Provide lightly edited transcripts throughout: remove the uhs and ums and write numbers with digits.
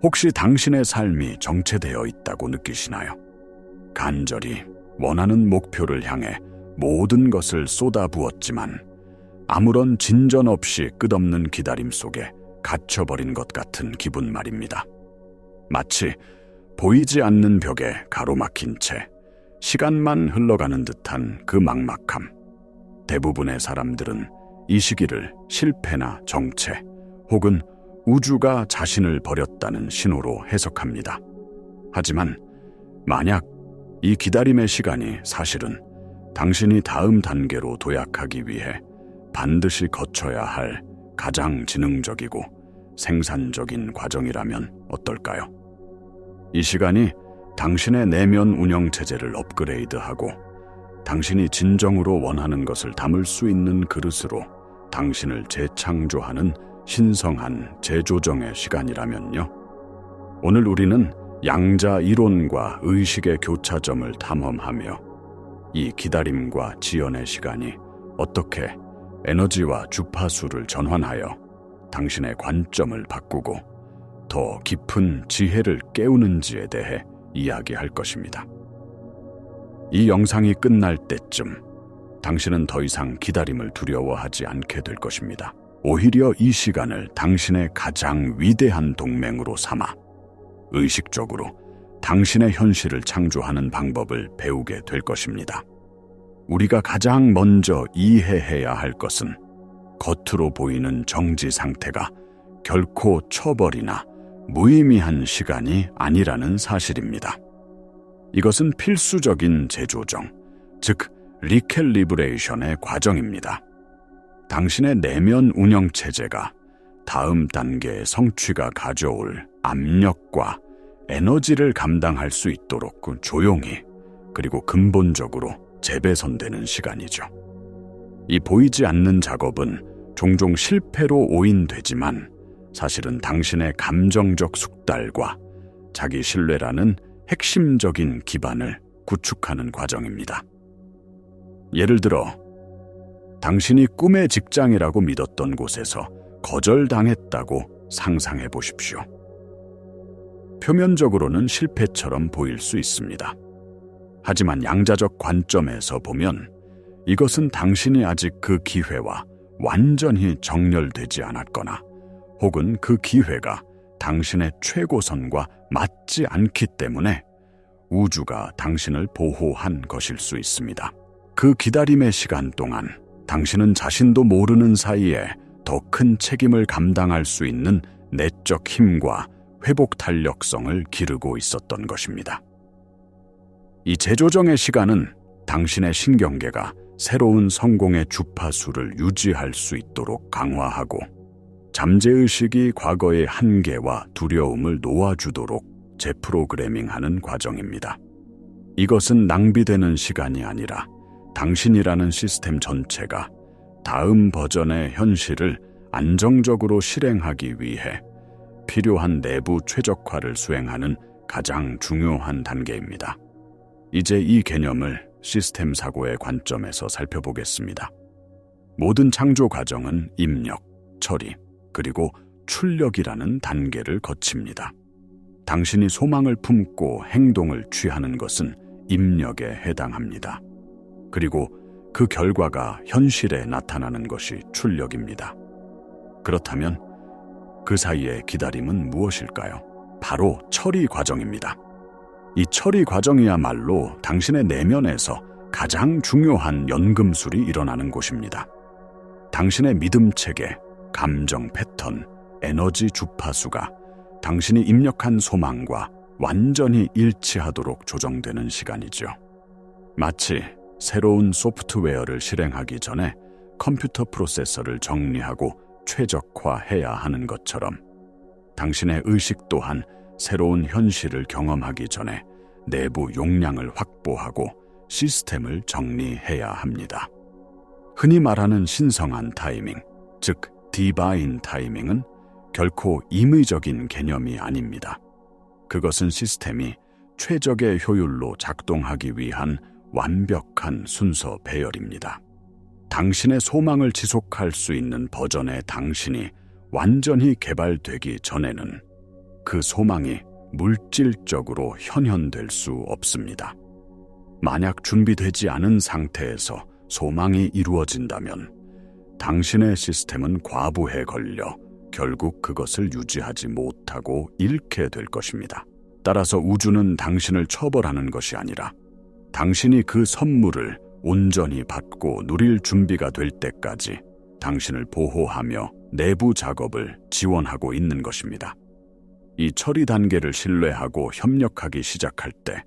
혹시 당신의 삶이 정체되어 있다고 느끼시나요? 간절히 원하는 목표를 향해 모든 것을 쏟아부었지만 아무런 진전 없이 끝없는 기다림 속에 갇혀버린 것 같은 기분 말입니다. 마치 보이지 않는 벽에 가로막힌 채 시간만 흘러가는 듯한 그 막막함. 대부분의 사람들은 이 시기를 실패나 정체 혹은 우주가 자신을 버렸다는 신호로 해석합니다. 하지만 만약 이 기다림의 시간이 사실은 당신이 다음 단계로 도약하기 위해 반드시 거쳐야 할 가장 지능적이고 생산적인 과정이라면 어떨까요? 이 시간이 당신의 내면 운영 체제를 업그레이드하고 당신이 진정으로 원하는 것을 담을 수 있는 그릇으로 당신을 재창조하는 신성한 재조정의 시간이라면요. 오늘 우리는 양자 이론과 의식의 교차점을 탐험하며 이 기다림과 지연의 시간이 어떻게 에너지와 주파수를 전환하여 당신의 관점을 바꾸고 더 깊은 지혜를 깨우는지에 대해 이야기할 것입니다. 이 영상이 끝날 때쯤 당신은 더 이상 기다림을 두려워하지 않게 될 것입니다. 오히려 이 시간을 당신의 가장 위대한 동맹으로 삼아 의식적으로 당신의 현실을 창조하는 방법을 배우게 될 것입니다. 우리가 가장 먼저 이해해야 할 것은 겉으로 보이는 정지 상태가 결코 처벌이나 무의미한 시간이 아니라는 사실입니다. 이것은 필수적인 재조정, 즉 리캘리브레이션의 과정입니다. 당신의 내면 운영 체제가 다음 단계의 성취가 가져올 압력과 에너지를 감당할 수 있도록 조용히 그리고 근본적으로 재배선되는 시간이죠. 이 보이지 않는 작업은 종종 실패로 오인되지만 사실은 당신의 감정적 숙달과 자기 신뢰라는 핵심적인 기반을 구축하는 과정입니다. 예를 들어 당신이 꿈의 직장이라고 믿었던 곳에서 거절당했다고 상상해 보십시오. 표면적으로는 실패처럼 보일 수 있습니다. 하지만 양자적 관점에서 보면 이것은 당신이 아직 그 기회와 완전히 정렬되지 않았거나 혹은 그 기회가 당신의 최고선과 맞지 않기 때문에 우주가 당신을 보호한 것일 수 있습니다. 그 기다림의 시간 동안 당신은 자신도 모르는 사이에 더 큰 책임을 감당할 수 있는 내적 힘과 회복 탄력성을 기르고 있었던 것입니다. 이 재조정의 시간은 당신의 신경계가 새로운 성공의 주파수를 유지할 수 있도록 강화하고 잠재의식이 과거의 한계와 두려움을 놓아주도록 재프로그래밍하는 과정입니다. 이것은 낭비되는 시간이 아니라 당신이라는 시스템 전체가 다음 버전의 현실을 안정적으로 실행하기 위해 필요한 내부 최적화를 수행하는 가장 중요한 단계입니다. 이제 이 개념을 시스템 사고의 관점에서 살펴보겠습니다. 모든 창조 과정은 입력, 처리, 그리고 출력이라는 단계를 거칩니다. 당신이 소망을 품고 행동을 취하는 것은 입력에 해당합니다. 그리고 그 결과가 현실에 나타나는 것이 출력입니다. 그렇다면 그 사이의 기다림은 무엇일까요? 바로 처리 과정입니다. 이 처리 과정이야말로 당신의 내면에서 가장 중요한 연금술이 일어나는 곳입니다. 당신의 믿음 체계, 감정 패턴, 에너지 주파수가 당신이 입력한 소망과 완전히 일치하도록 조정되는 시간이죠. 마치 새로운 소프트웨어를 실행하기 전에 컴퓨터 프로세서를 정리하고 최적화해야 하는 것처럼 당신의 의식 또한 새로운 현실을 경험하기 전에 내부 용량을 확보하고 시스템을 정리해야 합니다. 흔히 말하는 신성한 타이밍, 즉 디바인 타이밍은 결코 임의적인 개념이 아닙니다. 그것은 시스템이 최적의 효율로 작동하기 위한 완벽한 순서 배열입니다. 당신의 소망을 지속할 수 있는 버전의 당신이 완전히 개발되기 전에는 그 소망이 물질적으로 현현될 수 없습니다. 만약 준비되지 않은 상태에서 소망이 이루어진다면 당신의 시스템은 과부에 걸려 결국 그것을 유지하지 못하고 잃게 될 것입니다. 따라서 우주는 당신을 처벌하는 것이 아니라 당신이 그 선물을 온전히 받고 누릴 준비가 될 때까지 당신을 보호하며 내부 작업을 지원하고 있는 것입니다. 이 처리 단계를 신뢰하고 협력하기 시작할 때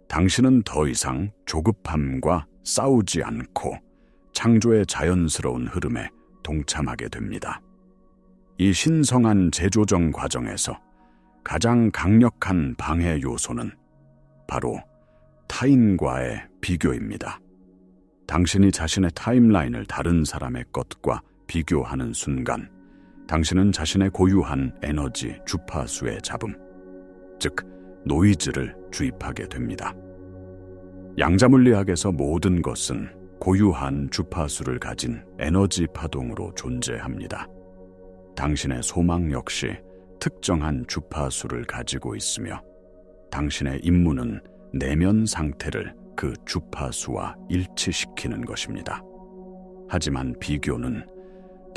당신은 더 이상 조급함과 싸우지 않고 창조의 자연스러운 흐름에 동참하게 됩니다. 이 신성한 재조정 과정에서 가장 강력한 방해 요소는 바로 타인과의 비교입니다. 당신이 자신의 타임라인을 다른 사람의 것과 비교하는 순간 당신은 자신의 고유한 에너지 주파수의 잡음, 즉 노이즈를 주입하게 됩니다. 양자물리학에서 모든 것은 고유한 주파수를 가진 에너지 파동으로 존재합니다. 당신의 소망 역시 특정한 주파수를 가지고 있으며 당신의 임무는 내면 상태를 그 주파수와 일치시키는 것입니다. 하지만 비교는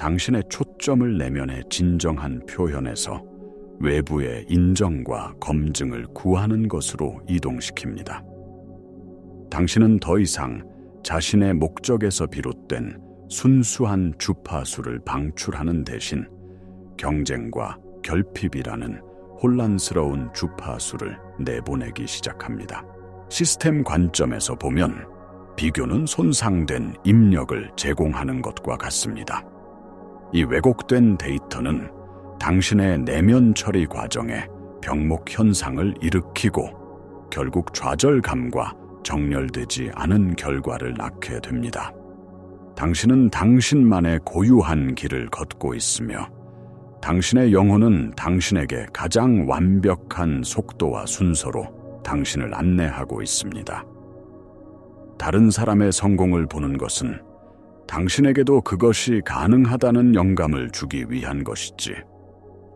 당신의 초점을 내면의 진정한 표현에서 외부의 인정과 검증을 구하는 것으로 이동시킵니다. 당신은 더 이상 자신의 목적에서 비롯된 순수한 주파수를 방출하는 대신 경쟁과 결핍이라는 혼란스러운 주파수를 내보내기 시작합니다. 시스템 관점에서 보면 비교는 손상된 입력을 제공하는 것과 같습니다. 이 왜곡된 데이터는 당신의 내면 처리 과정에 병목 현상을 일으키고 결국 좌절감과 정렬되지 않은 결과를 낳게 됩니다. 당신은 당신만의 고유한 길을 걷고 있으며 당신의 영혼은 당신에게 가장 완벽한 속도와 순서로 당신을 안내하고 있습니다. 다른 사람의 성공을 보는 것은 당신에게도 그것이 가능하다는 영감을 주기 위한 것이지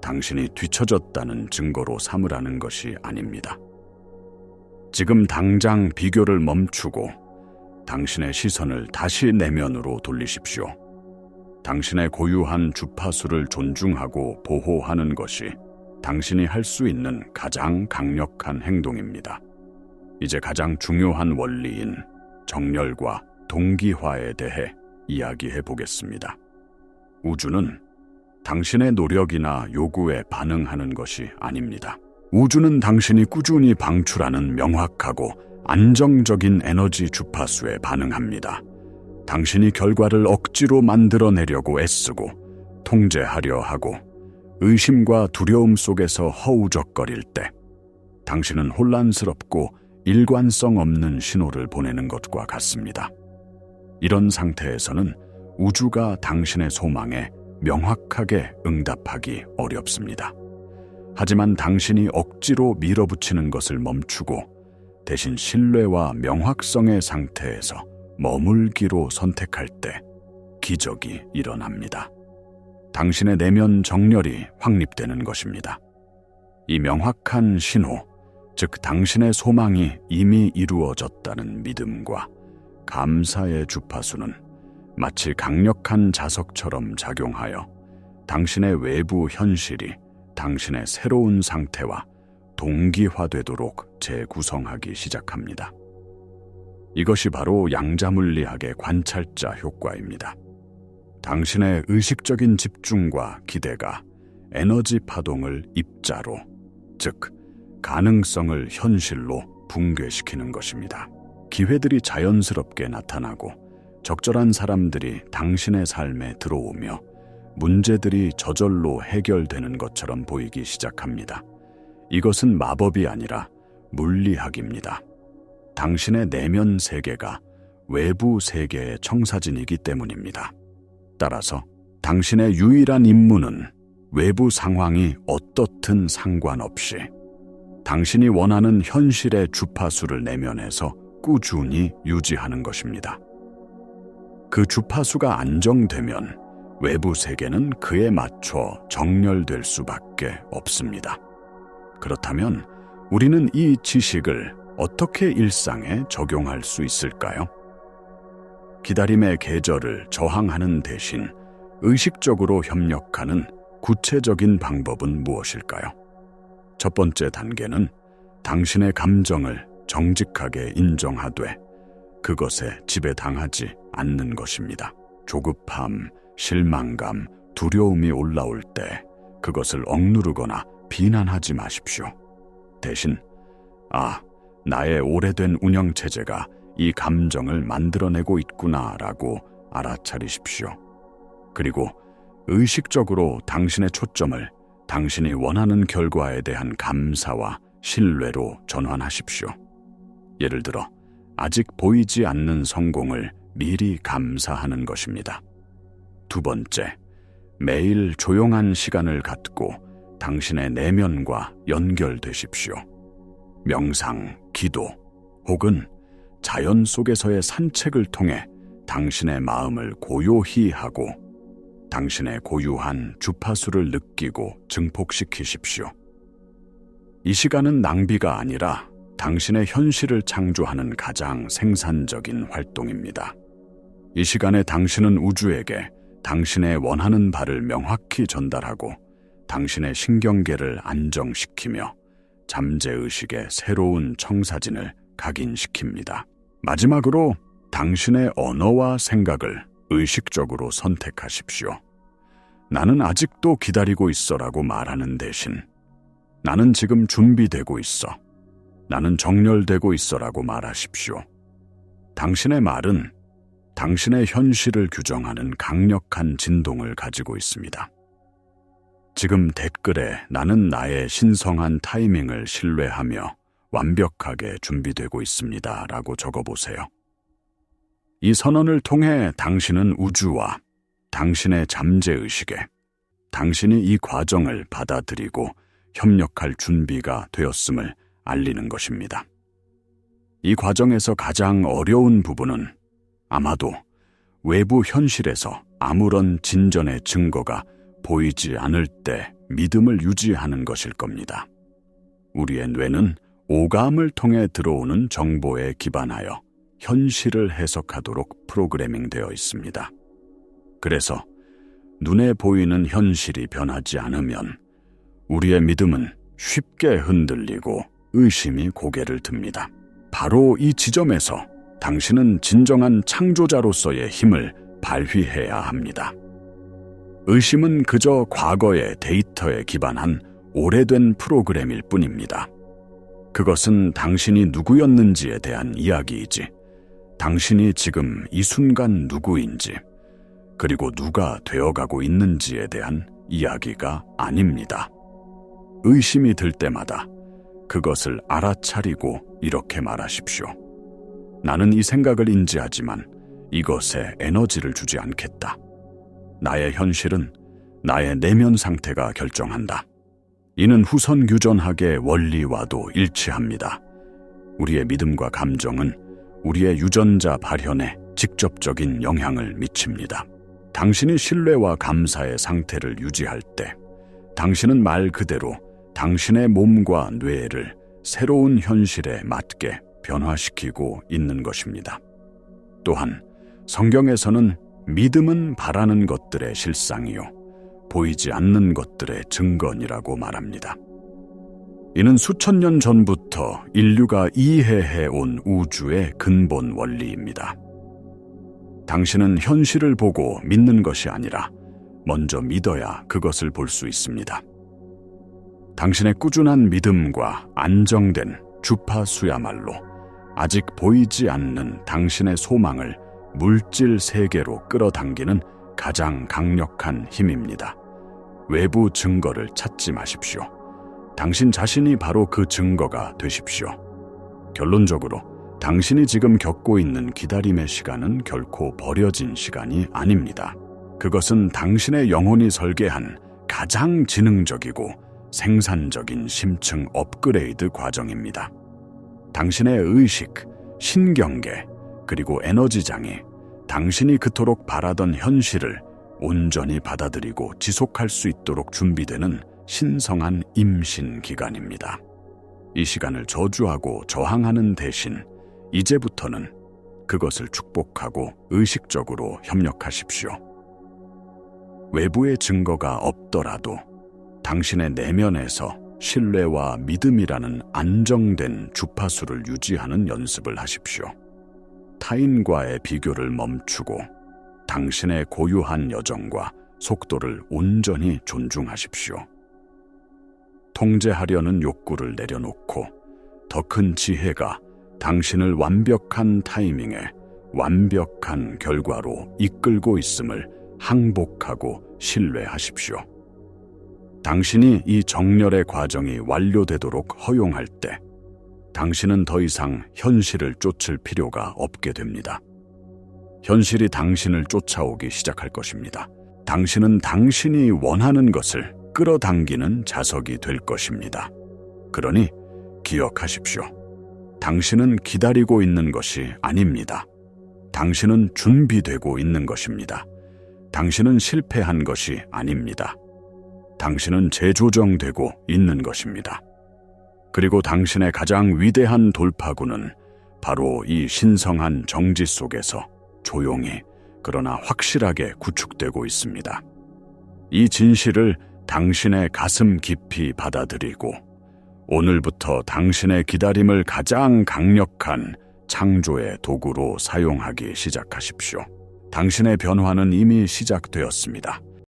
당신이 뒤처졌다는 증거로 삼으라는 것이 아닙니다. 지금 당장 비교를 멈추고 당신의 시선을 다시 내면으로 돌리십시오. 당신의 고유한 주파수를 존중하고 보호하는 것이 당신이 할 수 있는 가장 강력한 행동입니다. 이제 가장 중요한 원리인 정렬과 동기화에 대해 이야기해 보겠습니다. 우주는 당신의 노력이나 요구에 반응하는 것이 아닙니다. 우주는 당신이 꾸준히 방출하는 명확하고 안정적인 에너지 주파수에 반응합니다. 당신이 결과를 억지로 만들어내려고 애쓰고 통제하려 하고 의심과 두려움 속에서 허우적거릴 때 당신은 혼란스럽고 일관성 없는 신호를 보내는 것과 같습니다. 이런 상태에서는 우주가 당신의 소망에 명확하게 응답하기 어렵습니다. 하지만 당신이 억지로 밀어붙이는 것을 멈추고 대신 신뢰와 명확성의 상태에서 머물기로 선택할 때 기적이 일어납니다. 당신의 내면 정렬이 확립되는 것입니다. 이 명확한 신호, 즉 당신의 소망이 이미 이루어졌다는 믿음과 감사의 주파수는 마치 강력한 자석처럼 작용하여 당신의 외부 현실이 당신의 새로운 상태와 동기화되도록 재구성하기 시작합니다. 이것이 바로 양자물리학의 관찰자 효과입니다. 당신의 의식적인 집중과 기대가 에너지 파동을 입자로, 즉 가능성을 현실로 붕괴시키는 것입니다. 기회들이 자연스럽게 나타나고 적절한 사람들이 당신의 삶에 들어오며 문제들이 저절로 해결되는 것처럼 보이기 시작합니다. 이것은 마법이 아니라 물리학입니다. 당신의 내면 세계가 외부 세계의 청사진이기 때문입니다. 따라서 당신의 유일한 임무는 외부 상황이 어떻든 상관없이 당신이 원하는 현실의 주파수를 내면에서 꾸준히 유지하는 것입니다. 그 주파수가 안정되면 외부 세계는 그에 맞춰 정렬될 수밖에 없습니다. 그렇다면 우리는 이 지식을 어떻게 일상에 적용할 수 있을까요? 기다림의 계절을 저항하는 대신 의식적으로 협력하는 구체적인 방법은 무엇일까요? 첫 번째 단계는 당신의 감정을 정직하게 인정하되 그것에 지배당하지 않는 것입니다. 조급함, 실망감, 두려움이 올라올 때 그것을 억누르거나 비난하지 마십시오. 대신 나의 오래된 운영체제가 이 감정을 만들어내고 있구나라고 알아차리십시오. 그리고 의식적으로 당신의 초점을 당신이 원하는 결과에 대한 감사와 신뢰로 전환하십시오. 예를 들어 아직 보이지 않는 성공을 미리 감사하는 것입니다. 두 번째, 매일 조용한 시간을 갖고 당신의 내면과 연결되십시오. 명상, 기도 혹은 자연 속에서의 산책을 통해 당신의 마음을 고요히 하고 당신의 고유한 주파수를 느끼고 증폭시키십시오. 이 시간은 낭비가 아니라 당신의 현실을 창조하는 가장 생산적인 활동입니다. 이 시간에 당신은 우주에게 당신의 원하는 바를 명확히 전달하고 당신의 신경계를 안정시키며 잠재의식의 새로운 청사진을 각인시킵니다. 마지막으로 당신의 언어와 생각을 의식적으로 선택하십시오. 나는 아직도 기다리고 있어라고 말하는 대신 나는 지금 준비되고 있어. 나는 정렬되고 있어라고 말하십시오. 당신의 말은 당신의 현실을 규정하는 강력한 진동을 가지고 있습니다. 지금 댓글에 나는 나의 신성한 타이밍을 신뢰하며 완벽하게 준비되고 있습니다 라고 적어보세요. 이 선언을 통해 당신은 우주와 당신의 잠재의식에 당신이 이 과정을 받아들이고 협력할 준비가 되었음을 알리는 것입니다. 이 과정에서 가장 어려운 부분은 아마도 외부 현실에서 아무런 진전의 증거가 보이지 않을 때 믿음을 유지하는 것일 겁니다. 우리의 뇌는 오감을 통해 들어오는 정보에 기반하여 현실을 해석하도록 프로그래밍되어 있습니다. 그래서 눈에 보이는 현실이 변하지 않으면 우리의 믿음은 쉽게 흔들리고 의심이 고개를 듭니다. 바로 이 지점에서 당신은 진정한 창조자로서의 힘을 발휘해야 합니다. 의심은 그저 과거의 데이터에 기반한 오래된 프로그램일 뿐입니다. 그것은 당신이 누구였는지에 대한 이야기이지, 당신이 지금 이 순간 누구인지, 그리고 누가 되어가고 있는지에 대한 이야기가 아닙니다. 의심이 들 때마다 그것을 알아차리고 이렇게 말하십시오. 나는 이 생각을 인지하지만 이것에 에너지를 주지 않겠다. 나의 현실은 나의 내면 상태가 결정한다. 이는 후선 규전학의 원리와도 일치합니다. 우리의 믿음과 감정은 우리의 유전자 발현에 직접적인 영향을 미칩니다. 당신이 신뢰와 감사의 상태를 유지할 때 당신은 말 그대로 당신의 몸과 뇌를 새로운 현실에 맞게 변화시키고 있는 것입니다. 또한 성경에서는 믿음은 바라는 것들의 실상이요 보이지 않는 것들의 증거니라고 말합니다. 이는 수천 년 전부터 인류가 이해해온 우주의 근본 원리입니다. 당신은 현실을 보고 믿는 것이 아니라 먼저 믿어야 그것을 볼 수 있습니다. 당신의 꾸준한 믿음과 안정된 주파수야말로 아직 보이지 않는 당신의 소망을 물질 세계로 끌어당기는 가장 강력한 힘입니다. 외부 증거를 찾지 마십시오. 당신 자신이 바로 그 증거가 되십시오. 결론적으로 당신이 지금 겪고 있는 기다림의 시간은 결코 버려진 시간이 아닙니다. 그것은 당신의 영혼이 설계한 가장 지능적이고 생산적인 심층 업그레이드 과정입니다. 당신의 의식, 신경계, 그리고 에너지장이 당신이 그토록 바라던 현실을 온전히 받아들이고 지속할 수 있도록 준비되는 신성한 임신 기간입니다. 이 시간을 저주하고 저항하는 대신 이제부터는 그것을 축복하고 의식적으로 협력하십시오. 외부의 증거가 없더라도 당신의 내면에서 신뢰와 믿음이라는 안정된 주파수를 유지하는 연습을 하십시오. 타인과의 비교를 멈추고 당신의 고유한 여정과 속도를 온전히 존중하십시오. 통제하려는 욕구를 내려놓고 더 큰 지혜가 당신을 완벽한 타이밍에 완벽한 결과로 이끌고 있음을 항복하고 신뢰하십시오. 당신이 이 정렬의 과정이 완료되도록 허용할 때 당신은 더 이상 현실을 쫓을 필요가 없게 됩니다. 현실이 당신을 쫓아오기 시작할 것입니다. 당신은 당신이 원하는 것을 끌어당기는 자석이 될 것입니다. 그러니 기억하십시오. 당신은 기다리고 있는 것이 아닙니다. 당신은 준비되고 있는 것입니다. 당신은 실패한 것이 아닙니다. 당신은 재조정되고 있는 것입니다. 그리고 당신의 가장 위대한 돌파구는 바로 이 신성한 정지 속에서 조용히 그러나 확실하게 구축되고 있습니다. 이 진실을 당신의 가슴 깊이 받아들이고 오늘부터 당신의 기다림을 가장 강력한 창조의 도구로 사용하기 시작하십시오. 당신의 변화는 이미 시작되었습니다.